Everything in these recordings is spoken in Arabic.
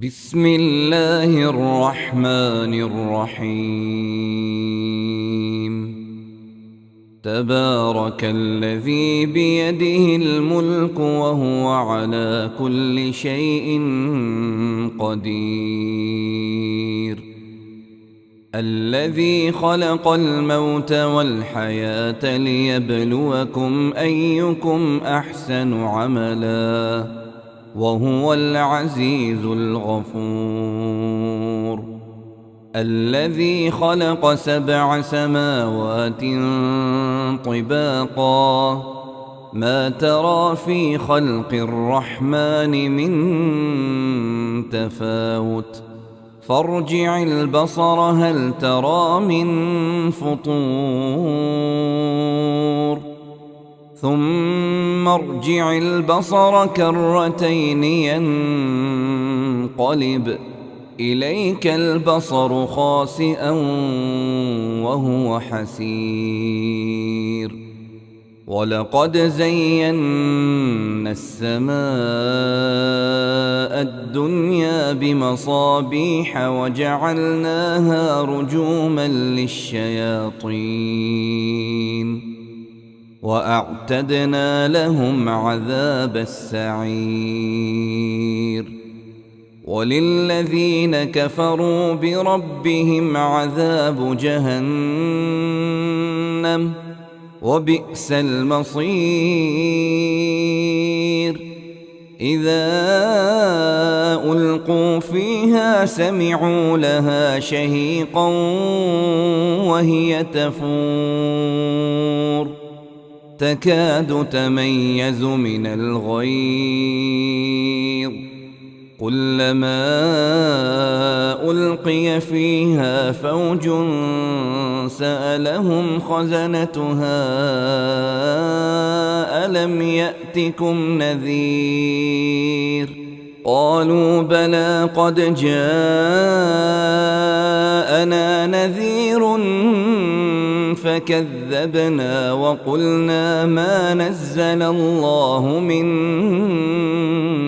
بسم الله الرحمن الرحيم. تبارك الذي بيده الملك وهو على كل شيء قدير، الذي خلق الموت والحياة ليبلوكم أيكم أحسن عملا وهو العزيز الغفور، الذي خلق 7 سماوات طباقا ما ترى في خلق الرحمن من تفاوت فارجع البصر هل ترى من فطور ثم ارجع البصر كرتين ينقلب إليك البصر خاسئا وهو حسير، ولقد زينا السماء الدنيا بمصابيح وجعلناها رجوما للشياطين وأعتدنا لهم عذاب السعير، وللذين كفروا بربهم عذاب جهنم وبئس المصير. إذا ألقوا فيها سمعوا لها شهيقا وهي تفور تكاد تميز من الغيظ كلما ألقي فيها فوج سألهم خزنتها ألم يأتكم نذير قالوا بلى قد جاءنا نذير فكذبنا وقلنا ما نزل الله من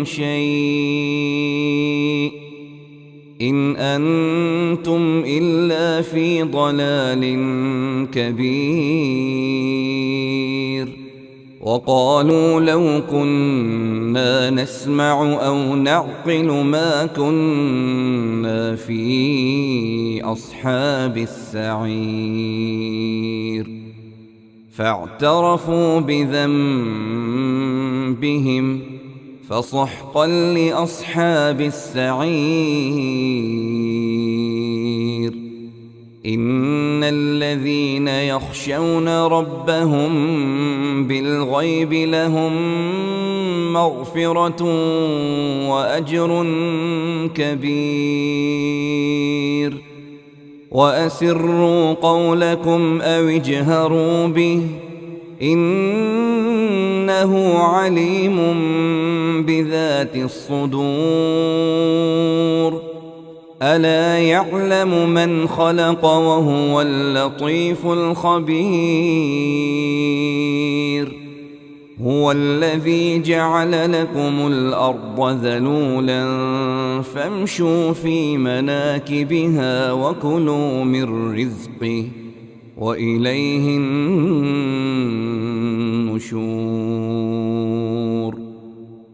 شيء إن أنتم إلا في ضلال كبير. وقالوا لو كنا نسمع أو نعقل ما كنا في أصحاب السعير، فاعترفوا بذنبهم فسحقا لأصحاب السعير. إن الذين يخشون ربهم بالغيب لهم مغفرة وأجر كبير. وأسروا قولكم أو اجهروا به إنه عليم بذات الصدور. ألا يعلم من خلق وهو اللطيف الخبير. هو الذي جعل لكم الأرض ذلولا فامشوا في مناكبها وكلوا من رزقه وإليه النشور.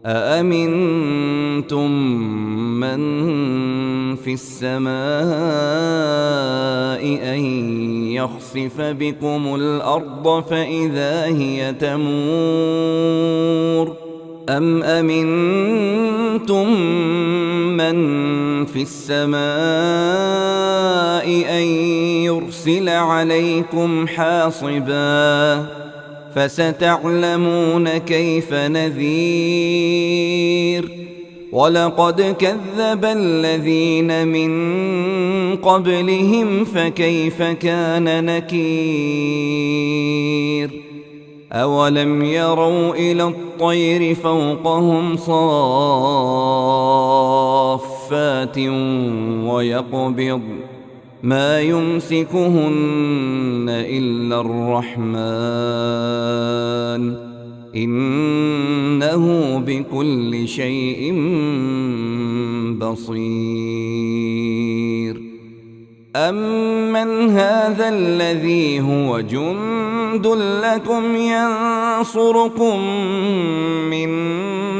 أأمنتم من في السماء أن يخسف بكم الأرض فإذا هي تمور أم أمنتم من في السماء أن يرسل عليكم حاصبا فستعلمون كيف نذير. ولقد كذب الذين من قبلهم فكيف كان نكير. أولم يروا إلى الطير فوقهم صافات ويقبض ما يمسكهن إلا الرحمن إنه بكل شيء بصير. أمن هذا الذي هو جند لكم ينصركم من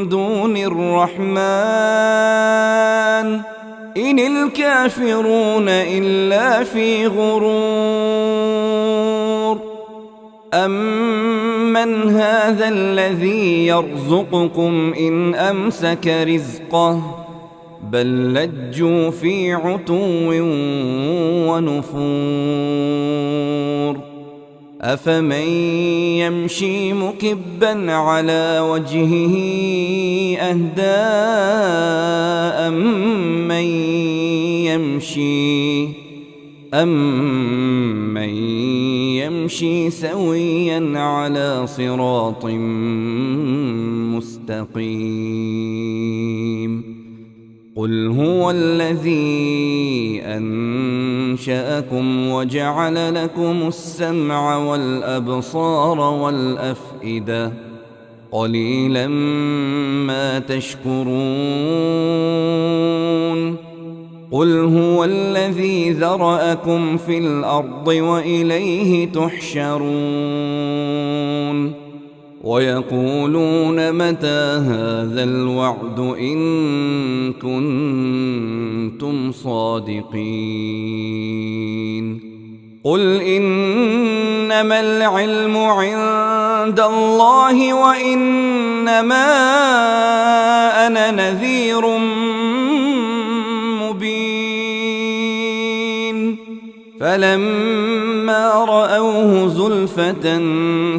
دون الرحمن إن الكافرون إلا في غرور. أمن هذا الذي يرزقكم إن أمسك رزقه بل لجوا في عتو ونفور. أفمن يمشي مكبا على وجهه أهدى أمن يمشي سويا على صراط مستقيم. قل هو الذي أنشأكم وجعل لكم السمع والأبصار والأفئدة قليلا ما تشكرون. قل هو الذي ذرأكم في الأرض وإليه تحشرون. ويقولون متى هذا الوعد إن كنتم صادقين. قل إنما العلم عند الله وإنما أنا نذير مبين. فلما رأوه زلفة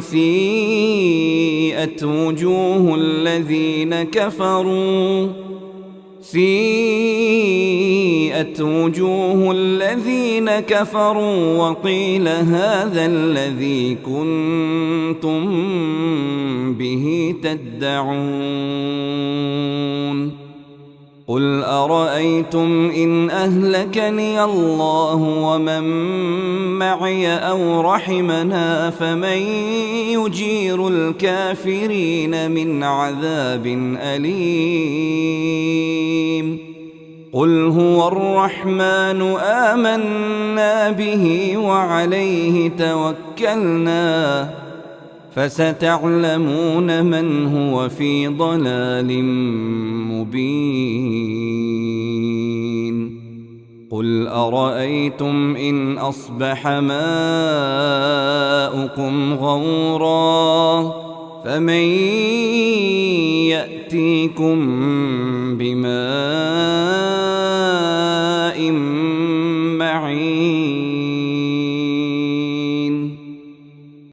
سيئت وجوه الذين كفروا وقيل هذا الذي كنتم به تدعون. قل أرأيتم إن أهلكني الله ومن معي أو رحمنا فمن يجير الكافرين من عذاب أليم. قل هو الرحمن آمنا به وعليه توكلنا فستعلمون من هو في ضلال مبين. قل أرأيتم إن أصبح ماؤكم غورا فمن يأتيكم بماء معين.